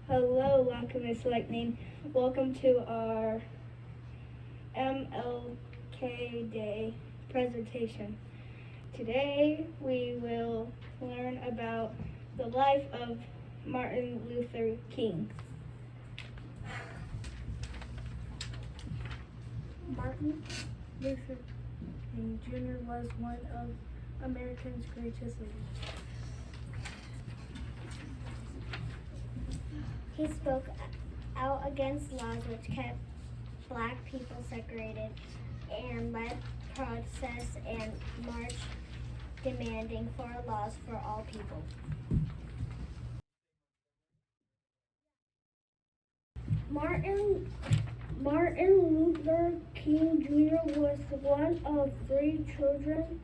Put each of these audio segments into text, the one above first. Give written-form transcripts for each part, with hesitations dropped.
Hello, Lackamas Lightning. Welcome to our MLK Day presentation. Today we will learn about the life of Martin Luther King. Martin Luther King Jr. was one of America's greatest leaders. He spoke out against laws which kept Black people segregated and led protests and marched demanding for laws for all people. Martin Luther King Jr. was one of 3 children.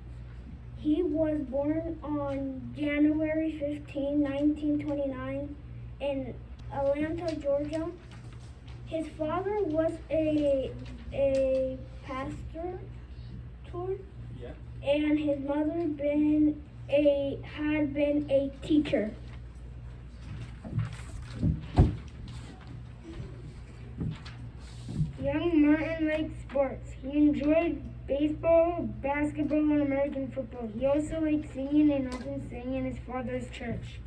He was born on January 15, 1929 in Atlanta, Georgia. His father was a pastor, and his mother had been a teacher. Young Martin liked sports. He enjoyed baseball, basketball, and American football. He also liked singing and often sang in his father's church.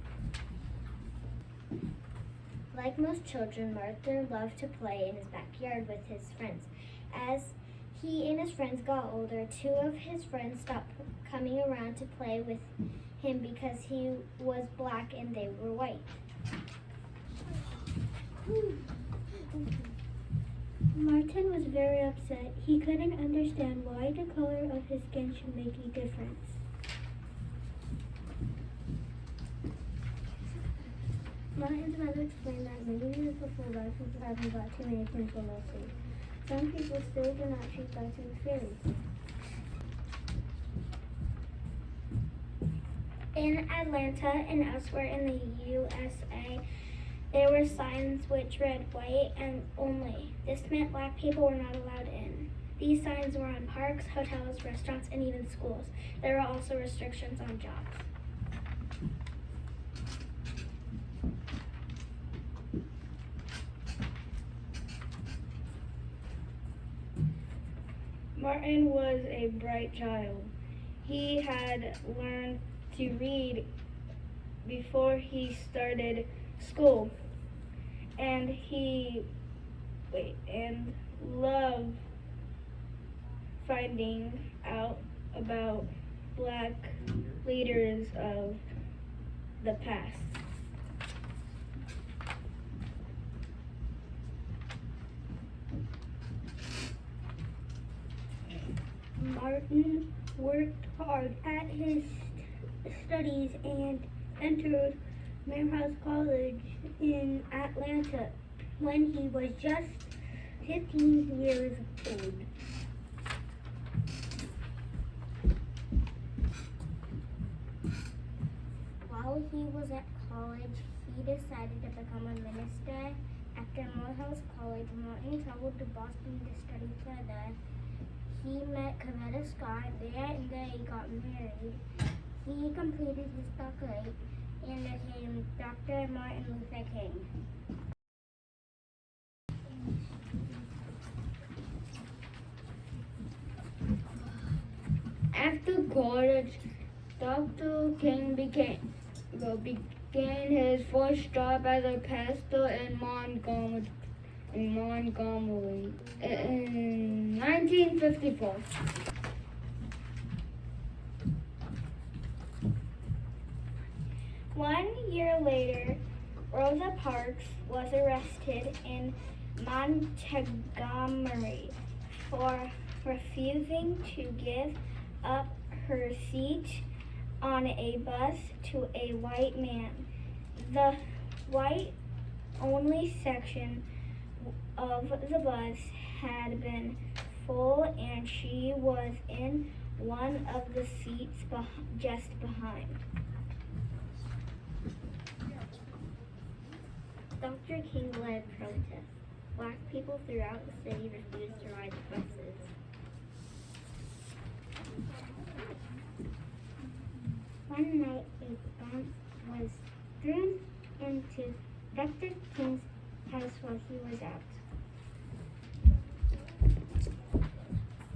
Like most children, Martin loved to play in his backyard with his friends. As he and his friends got older, 2 of his friends stopped coming around to play with him because he was Black and they were white. Martin was very upset. He couldn't understand why the color of his skin should make a difference. Martin's mother explained that many years before Black people haven't got too many pencil mercy. Some people still do not treat Black people fairly. In Atlanta and elsewhere in the USA, there were signs which read white and only. This meant Black people were not allowed in. These signs were on parks, hotels, restaurants, and even schools. There were also restrictions on jobs. Martin was a bright child. He had learned to read before he started school, and he loved finding out about Black leaders of the past. Martin worked hard at his studies and entered Morehouse College in Atlanta when he was just 15 years old. While he was at college, he decided to become a minister. After Morehouse College, Martin traveled to Boston to study further. He met Coretta Scott there and they got married. He completed his doctorate and became Dr. Martin Luther King. After college, Dr. King began his first job as a pastor in Montgomery in 1954. One year later, Rosa Parks was arrested in Montgomery for refusing to give up her seat on a bus to a white man. The white-only section of the bus had been full and she was in one of the seats just behind. Dr. King led protests. Black people throughout the city refused to ride the buses. One night, a bomb was thrown into Dr. King's house while he was out.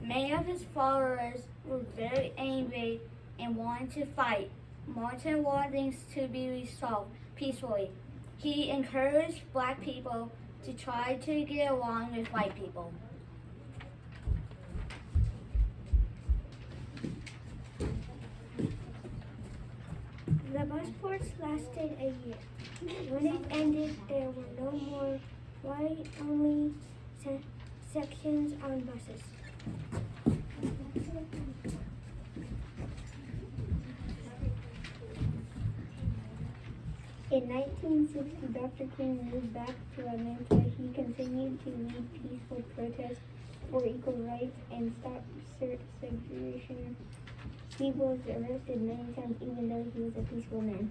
Many of his followers were very angry and wanted to fight. Martin wanted things to be resolved peacefully. He encouraged black people to try to get along with white people. The bus ports lasted a year. When it ended, there were no more white-only sections on buses. In 1960, Dr. King moved back to Atlanta. He continued to lead peaceful protests for equal rights and stop segregation. He was arrested many times even though he was a peaceful man.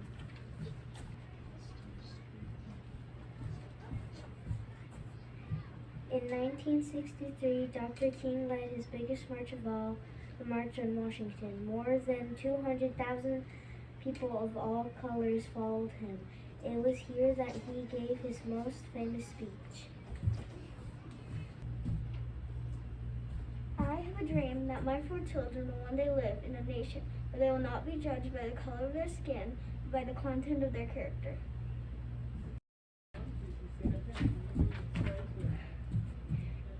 In 1963, Dr. King led his biggest march of all, the March on Washington. More than 200,000 people of all colors followed him. It was here that he gave his most famous speech. I have a dream that my 4 children will one day live in a nation where they will not be judged by the color of their skin, but by the content of their character.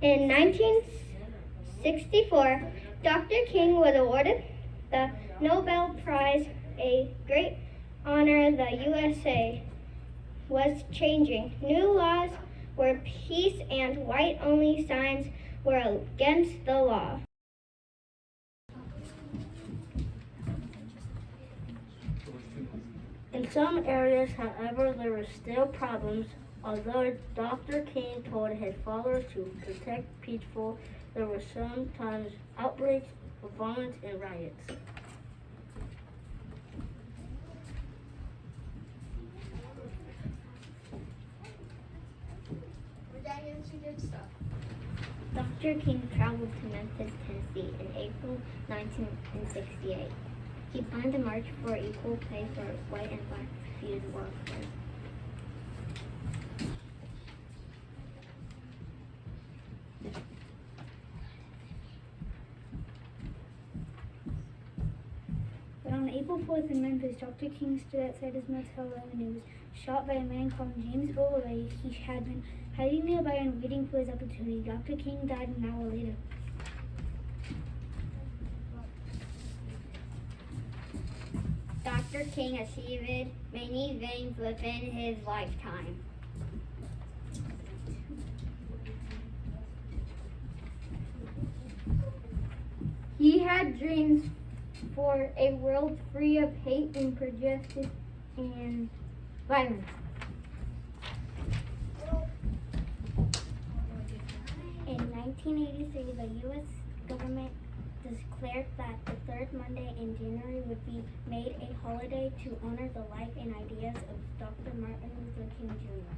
In 1964, Dr. King was awarded the Nobel Prize, a great honor the USA was changing. New laws were peace and white-only signs were against the law. In some areas, however, there were still problems. Although Dr. King told his followers to protect people, there were sometimes outbreaks of violence and riots. Dr. King traveled to Memphis, Tennessee in April 1968. He planned a march for equal pay for white and black field workers. But on April 4th in Memphis, Dr. King stood outside his motel room and he was shot by a man called James Holloway. He had been hiding nearby and waiting for his opportunity. Dr. King died an hour later. Dr. King achieved many things within his lifetime. He had dreams for a world free of hate and prejudice and violence. In 1983, the U.S. government declared that the third Monday in January would be made a holiday to honor the life and ideas of Dr. Martin Luther King Jr.